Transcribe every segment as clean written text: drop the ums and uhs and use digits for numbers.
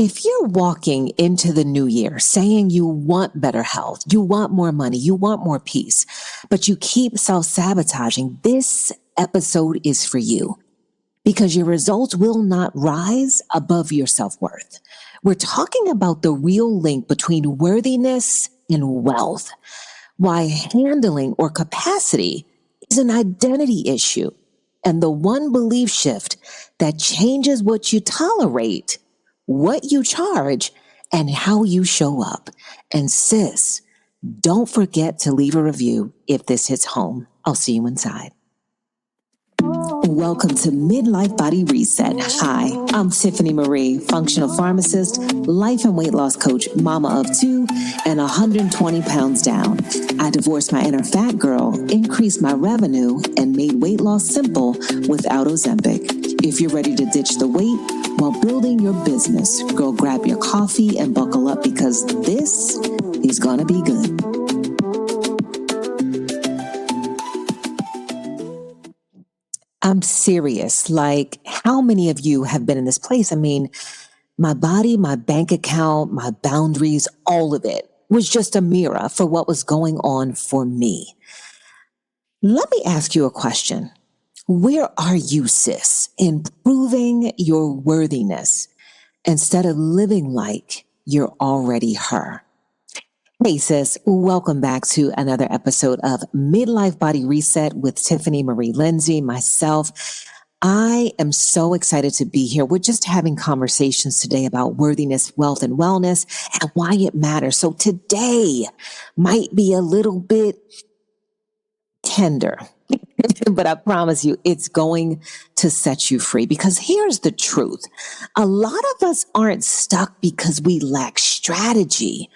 If you're walking into the new year saying you want better health, you want more money, you want more peace, but you keep self-sabotaging, this episode is for you because your results will not rise above your self-worth. We're talking about the real link between worthiness and wealth, why handling or capacity is an identity issue, and the one belief shift that changes what you tolerate, what you charge, and how you show up. And sis, don't forget to leave a review if this hits home. I'll see you inside. Welcome to Midlife Body Reset. Hi, I'm Tiffany Marie, functional pharmacist, life and weight loss coach, mama of two, and 120 pounds down. I divorced my inner fat girl, increased my revenue, and made weight loss simple without Ozempic. If you're ready to ditch the weight while building your business, girl, grab your coffee and buckle up because this is gonna be good. I'm serious. Like, how many of you have been in this place? I mean, my body, my bank account, my boundaries, all of it was just a mirror for what was going on for me. Let me ask you a question. Where are you, sis, in proving your worthiness instead of living like you're already her? Hey sis, welcome back to another episode of Midlife Body Reset with Tiffany Marie Lindsay, myself. I am so excited to be here. We're just having conversations today about worthiness, wealth, and wellness and why it matters. So today might be a little bit tender, but I promise you it's going to set you free because here's the truth. A lot of us aren't stuck because we lack strategy.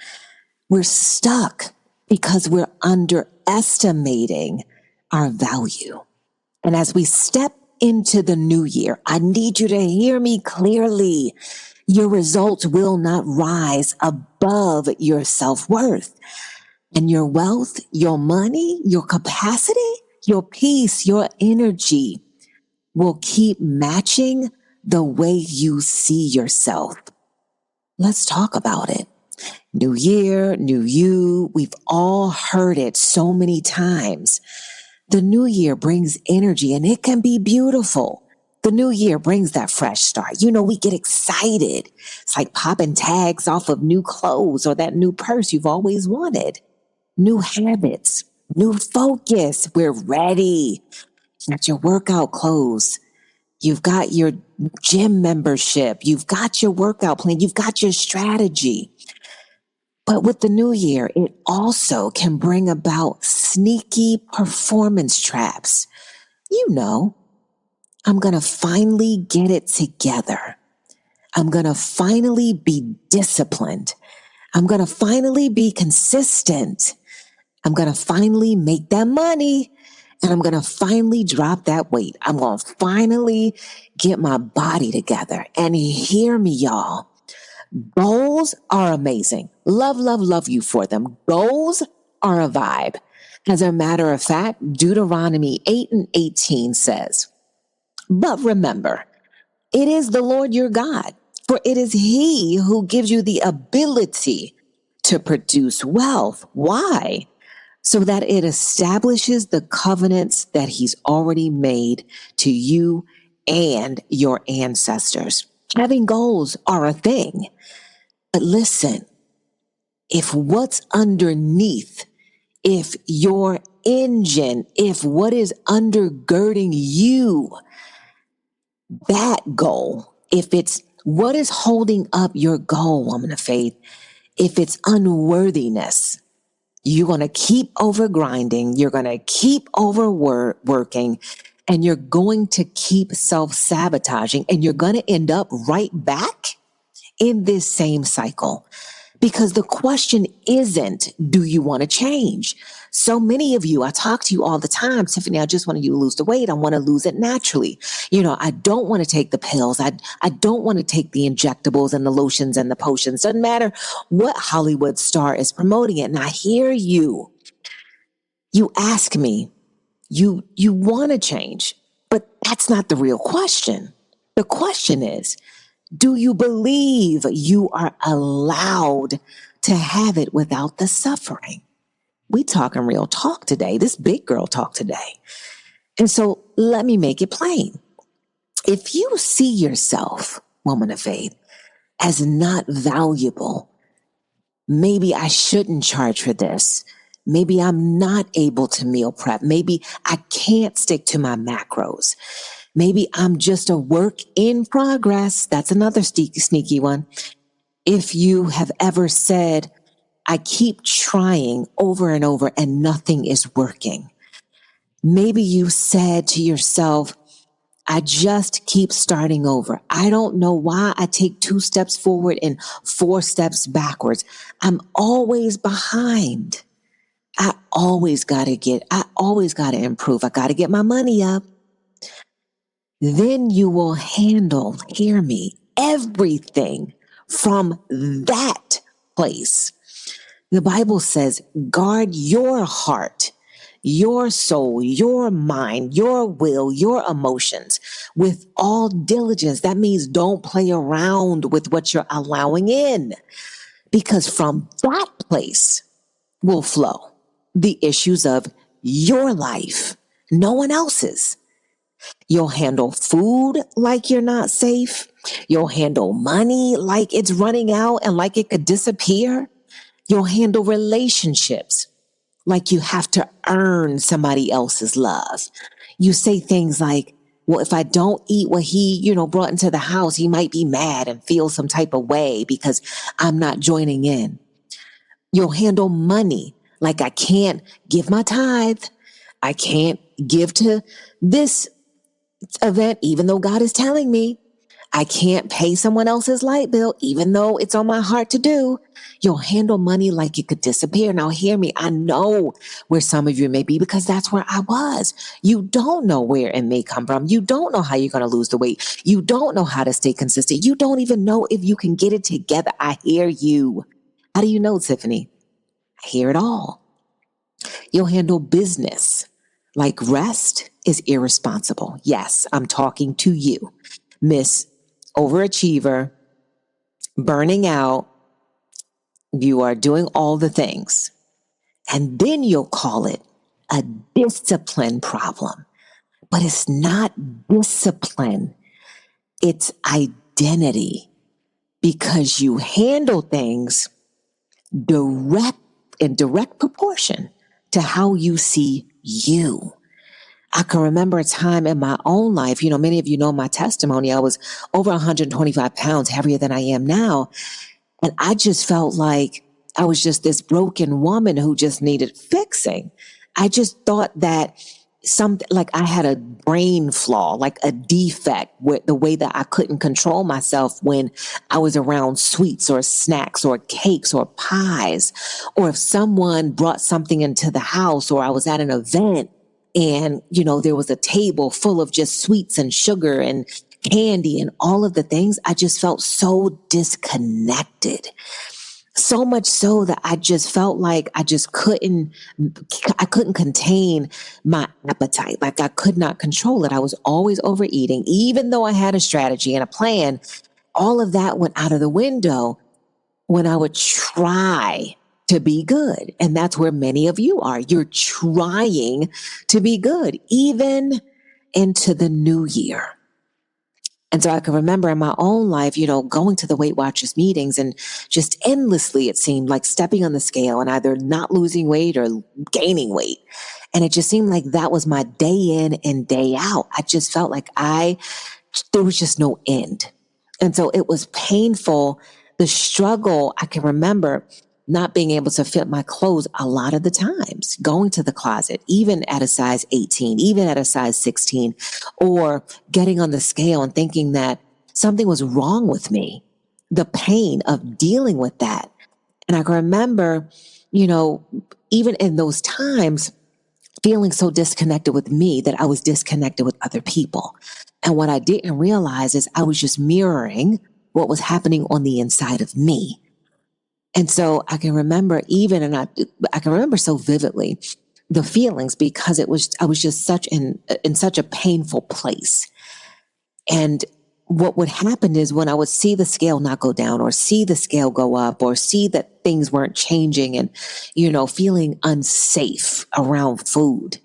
We're stuck because we're underestimating our value. And as we step into the new year, I need you to hear me clearly. Your results will not rise above your self-worth. And your wealth, your money, your capacity, your peace, your energy will keep matching the way you see yourself. Let's talk about it. New year, new you. We've all heard it so many times. The new year brings energy and it can be beautiful. The new year brings that fresh start. You know, we get excited. It's like popping tags off of new clothes or that new purse you've always wanted. New habits, new focus. We're ready. You got your workout clothes. You've got your gym membership. You've got your workout plan. You've got your strategy. But with the new year, it also can bring about sneaky performance traps. You know, I'm going to finally get it together. I'm going to finally be disciplined. I'm going to finally be consistent. I'm going to finally make that money. And I'm going to finally drop that weight. I'm going to finally get my body together. And hear me, y'all. Goals are amazing. Love, love, love you for them. Goals are a vibe. As a matter of fact, Deuteronomy 8:18 says, "But remember, it is the Lord your God, for it is He who gives you the ability to produce wealth." Why? So that it establishes the covenants that He's already made to you and your ancestors. Having goals are a thing. But listen, if what's underneath, if your engine, if what is undergirding you, that goal, if it's what is holding up your goal, woman of faith, if it's unworthiness, you're going to keep over grinding, you're going to keep overworking, and you're going to keep self-sabotaging, and you're going to end up right back in this same cycle. Because the question isn't, do you want to change? So many of you, I talk to you all the time, Tiffany, I just want you to lose the weight. I want to lose it naturally. You know, I don't want to take the pills. I don't want to take the injectables and the lotions and the potions. Doesn't matter what Hollywood star is promoting it. And I hear you. You ask me, you want to change, but that's not the real question. The question is, Do you believe you are allowed to have it without the suffering? We talking real talk today. This big girl talk today. And so let me make it plain. If you see yourself, woman of faith, as not valuable, maybe I shouldn't charge for this. Maybe I'm not able to meal prep. Maybe I can't stick to my macros. Maybe I'm just a work in progress. That's another sneaky one. If you have ever said, I keep trying over and over and nothing is working. Maybe you said to yourself, I just keep starting over. I don't know why I take 2 steps forward and 4 steps backwards. I'm always behind. I always got to improve. I got to get my money up. Then you will handle, hear me, everything from that place. The Bible says, guard your heart, your soul, your mind, your will, your emotions with all diligence. That means don't play around with what you're allowing in, because from that place will flow the issues of your life, no one else's. You'll handle food like you're not safe. You'll handle money like it's running out and like it could disappear. You'll handle relationships like you have to earn somebody else's love. You say things like, well, if I don't eat what he, brought into the house, he might be mad and feel some type of way because I'm not joining in. You'll handle money like I can't give my tithe. I can't give to this event, even though God is telling me. I can't pay someone else's light bill, even though it's on my heart to do. You'll handle money like it could disappear. Now, hear me. I know where some of you may be because that's where I was. You don't know where it may come from. You don't know how you're going to lose the weight. You don't know how to stay consistent. You don't even know if you can get it together. I hear you. How do you know, Tiffany? I hear it all. You'll handle business like rest is irresponsible. Yes, I'm talking to you, Miss Overachiever, burning out. You are doing all the things. And then you'll call it a discipline problem. But it's not discipline. It's identity, because you handle things in direct proportion to how you see you. I can remember a time in my own life, many of you know my testimony. I was over 125 pounds heavier than I am now. And I just felt like I was just this broken woman who just needed fixing. I just thought that like I had a brain flaw, like a defect with the way that I couldn't control myself when I was around sweets or snacks or cakes or pies, or if someone brought something into the house, or I was at an event and, there was a table full of just sweets and sugar and candy and all of the things. I just felt so disconnected. So much so that I just felt like I couldn't contain my appetite. Like I could not control it. I was always overeating, even though I had a strategy and a plan. All of that went out of the window when I would try to be good. And that's where many of you are. You're trying to be good, even into the new year. And so I can remember in my own life, going to the Weight Watchers meetings and just endlessly, it seemed like stepping on the scale and either not losing weight or gaining weight. And it just seemed like that was my day in and day out. I just felt like there was just no end. And so it was painful. The struggle, I can remember not being able to fit my clothes a lot of the times, going to the closet, even at a size 18, even at a size 16, or getting on the scale and thinking that something was wrong with me, the pain of dealing with that. And I can remember, even in those times, feeling so disconnected with me that I was disconnected with other people. And what I didn't realize is I was just mirroring what was happening on the inside of me. And so I can remember I can remember so vividly the feelings, because I was just in such a painful place. And what would happen is when I would see the scale not go down or see the scale go up or see that things weren't changing and, feeling unsafe around food,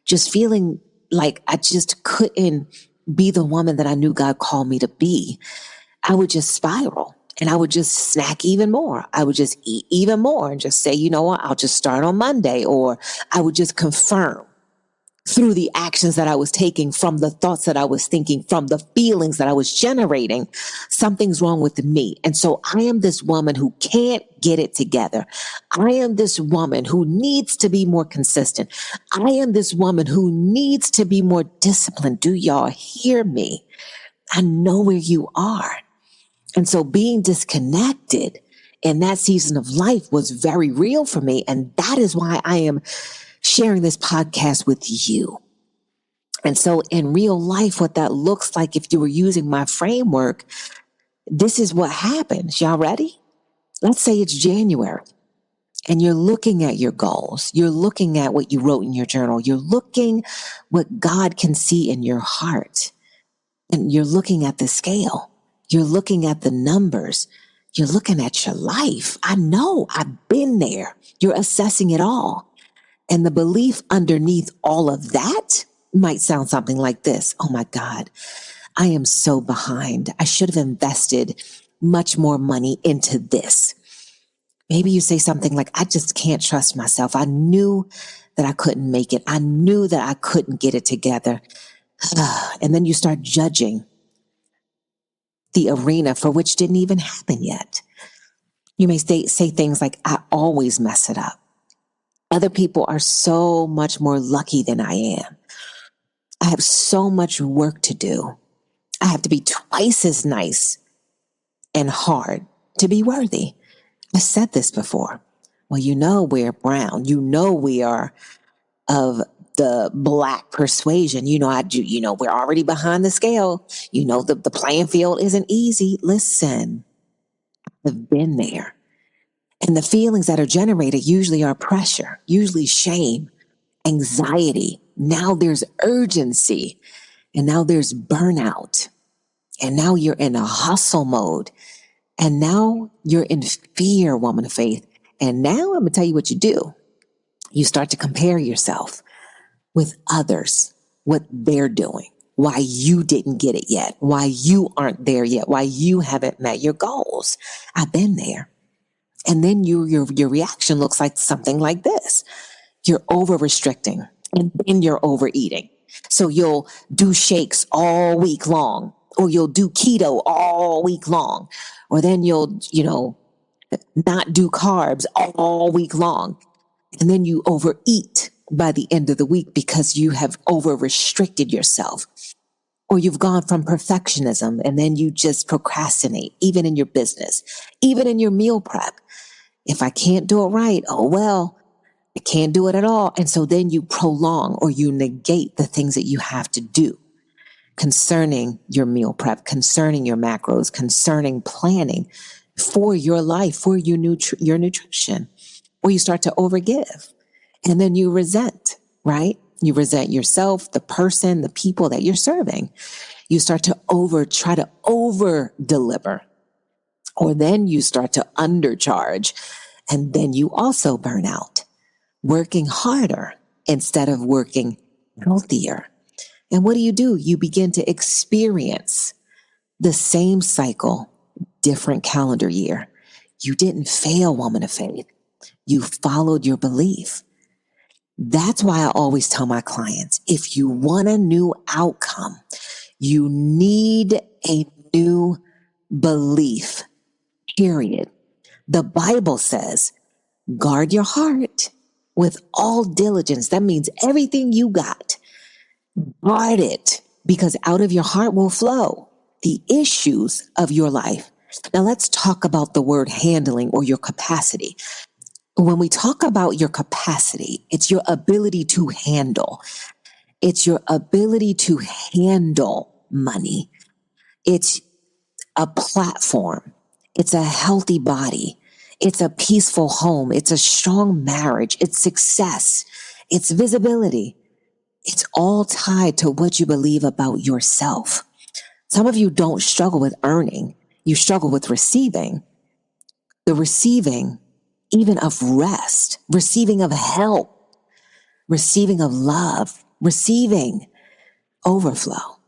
just feeling like I just couldn't be the woman that I knew God called me to be, I would just spiral and I would just snack even more. I would just eat even more and just say, you know what, I'll just start on Monday. Or I would just confirm through the actions that I was taking, from the thoughts that I was thinking, from the feelings that I was generating, something's wrong with me. And so I am this woman who can't get it together. I am this woman who needs to be more consistent. I am this woman who needs to be more disciplined. Do y'all hear me? I know where you are. And so being disconnected in that season of life was very real for me. And that is why I am sharing this podcast with you. And so in real life, what that looks like, if you were using my framework, this is what happens. Y'all ready? Let's say it's January and you're looking at your goals. You're looking at what you wrote in your journal. You're looking what God can see in your heart. And you're looking at the scale. You're looking at the numbers. You're looking at your life. I know, I've been there. You're assessing it all. And the belief underneath all of that might sound something like this. Oh my God, I am so behind. I should have invested much more money into this. Maybe you say something like, I just can't trust myself. I knew that I couldn't make it. I knew that I couldn't get it together. And then you start judging the arena for which didn't even happen yet. You may say things like, I always mess it up. Other people are so much more lucky than I am. I have so much work to do. I have to be twice as nice and hard to be worthy. I said this before. Well, we're brown. We are of the Black persuasion. We're already behind the scale. The playing field isn't easy. Listen, I've been there. And the feelings that are generated usually are pressure, usually shame, anxiety. Now there's urgency, and now there's burnout, and now you're in a hustle mode, and now you're in fear, woman of faith. And now I'm going to tell you what you do. You start to compare yourself with others, what they're doing, why you didn't get it yet, why you aren't there yet, why you haven't met your goals. I've been there. And then your reaction looks like something like this. You're over restricting and then you're overeating. So you'll do shakes all week long, or you'll do keto all week long, or then you'll, not do carbs all week long. And then you overeat by the end of the week because you have over restricted yourself. Or you've gone from perfectionism and then you just procrastinate, even in your business, even in your meal prep. If I can't do it right, oh well, I can't do it at all. And so then you prolong or you negate the things that you have to do concerning your meal prep, concerning your macros, concerning planning for your life, for your nutrition. Or you start to overgive and then you resent, right? You resent yourself, the person, the people that you're serving. You start to try to over deliver, or then you start to undercharge, and then you also burn out, working harder instead of working healthier. And what do? You begin to experience the same cycle, different calendar year. You didn't fail, woman of faith. You followed your belief. That's why I always tell my clients, if you want a new outcome, you need a new belief, period. The Bible says, guard your heart with all diligence. That means everything you got, guard it, because out of your heart will flow the issues of your life. Now let's talk about the word handling or your capacity. When we talk about your capacity, it's your ability to handle. It's your ability to handle money. It's a platform. It's a healthy body. It's a peaceful home. It's a strong marriage. It's success. It's visibility. It's all tied to what you believe about yourself. Some of you don't struggle with earning. You struggle with receiving. The receiving, even of rest, receiving of help, receiving of love, receiving overflow,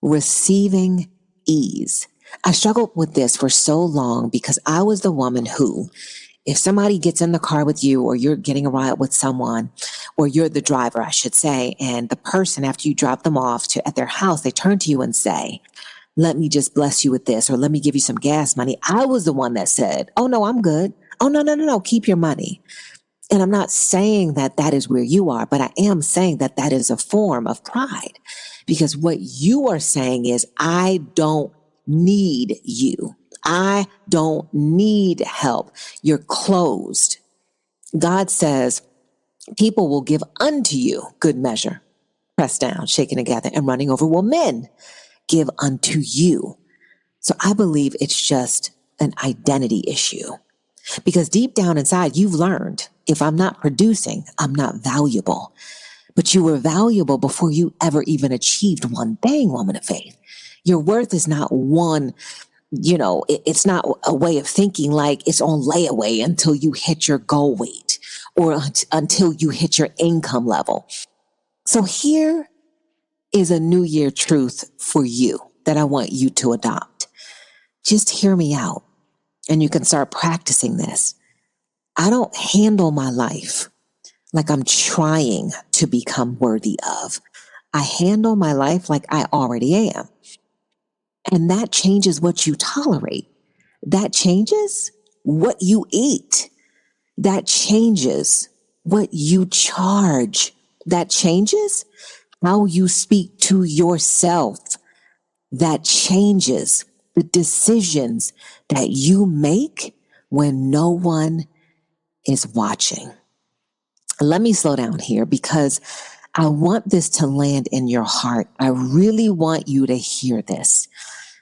receiving ease. I struggled with this for so long because I was the woman who, if somebody gets in the car with you, or you're getting a ride with someone, or you're the driver, I should say, and the person, after you drop them off at their house, they turn to you and say, let me just bless you with this, or let me give you some gas money. I was the one that said, oh no, I'm good. Oh no, keep your money. And I'm not saying that that is where you are, but I am saying that that is a form of pride, because what you are saying is, I don't need you. I don't need help. You're closed. God says, people will give unto you good measure, pressed down, shaken together, and running over, will men give unto you. So I believe it's just an identity issue, because deep down inside, you've learned, if I'm not producing, I'm not valuable. But you were valuable before you ever even achieved one thing, woman of faith. Your worth is not one, it's not a way of thinking like it's on layaway until you hit your goal weight, or until you hit your income level. So here is a New Year truth for you that I want you to adopt. Just hear me out, and you can start practicing this. I don't handle my life like I'm trying to become worthy of. I handle my life like I already am. And that changes what you tolerate. That changes what you eat. That changes what you charge. That changes how you speak to yourself. That changes the decisions that you make when no one is watching. Let me slow down here, because I want this to land in your heart. I really want you to hear this.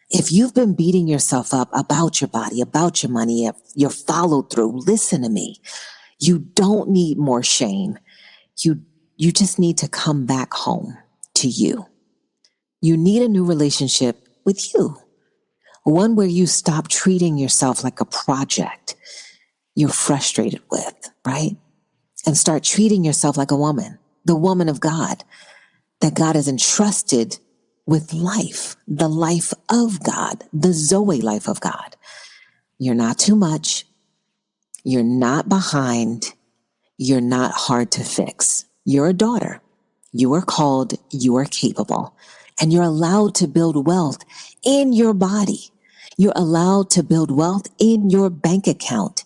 If you've been beating yourself up about your body, about your money, your follow through, listen to me. You don't need more shame. You just need to come back home to you. You need a new relationship with you. One where you stop treating yourself like a project you're frustrated with, right? And start treating yourself like a woman, the woman of God, that God has entrusted with life, the life of God, the Zoe life of God. You're not too much. You're not behind. You're not hard to fix. You're a daughter. You are called. You are capable. And you're allowed to build wealth in your body. You're allowed to build wealth in your bank account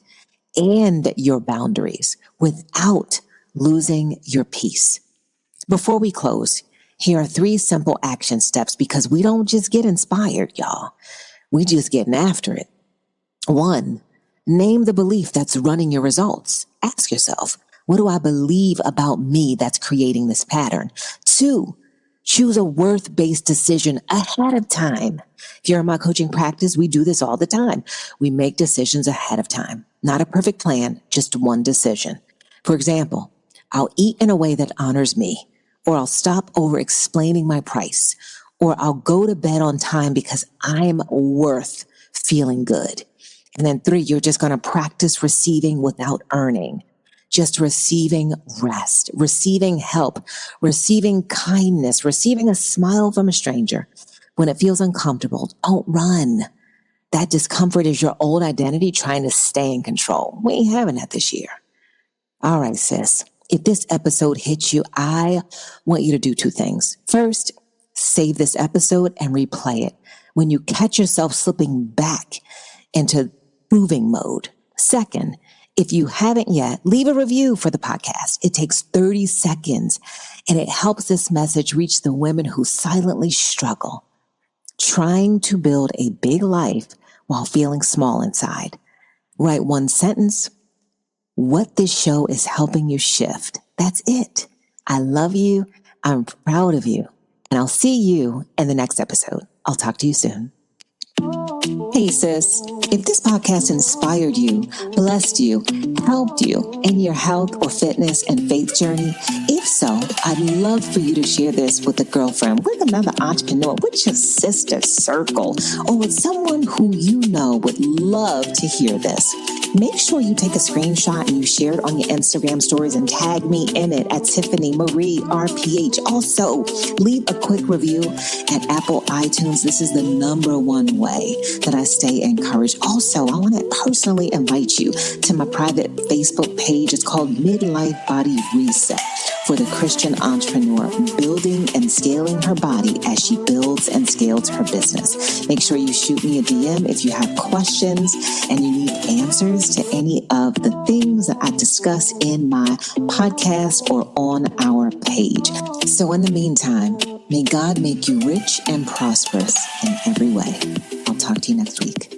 and your boundaries without losing your peace. Before we close, here are 3 simple action steps, because we don't just get inspired, y'all. We just getting after it. 1, name the belief that's running your results. Ask yourself, what do I believe about me that's creating this pattern? 2, choose a worth-based decision ahead of time. If you're in my coaching practice, we do this all the time. We make decisions ahead of time. Not a perfect plan, just one decision. For example, I'll eat in a way that honors me, or I'll stop over explaining my price, or I'll go to bed on time because I'm worth feeling good. And then 3, you're just going to practice receiving without earning. Just receiving rest, receiving help, receiving kindness, receiving a smile from a stranger. When it feels uncomfortable, don't run. That discomfort is your old identity trying to stay in control. We ain't having that this year. All right, sis. If this episode hits you, I want you to do 2 things. First, save this episode and replay it when you catch yourself slipping back into moving mode. Second, if you haven't yet, leave a review for the podcast. It takes 30 seconds, and it helps this message reach the women who silently struggle, trying to build a big life while feeling small inside. Write 1 sentence. What this show is helping you shift. That's it. I love you. I'm proud of you. And I'll see you in the next episode. I'll talk to you soon. Hey sis, if this podcast inspired you, blessed you, helped you in your health or fitness and faith journey, if so, I'd love for you to share this with a girlfriend, with another entrepreneur, with your sister circle, or with someone who you know would love to hear this. Make sure you take a screenshot and you share it on your Instagram stories and tag me in it at Tiffany Marie RPH. Also, leave a quick review at Apple iTunes. This is the #1 way that I stay encouraged. Also, I want to personally invite you to my private Facebook page. It's called Midlife Body Reset for the Christian entrepreneur, building and scaling her body as she builds and scales her business. Make sure you shoot me a DM if you have questions and you need answers to any of the things that I discuss in my podcast or on our page. So in the meantime, may God make you rich and prosperous in every way. I'll talk to you next week.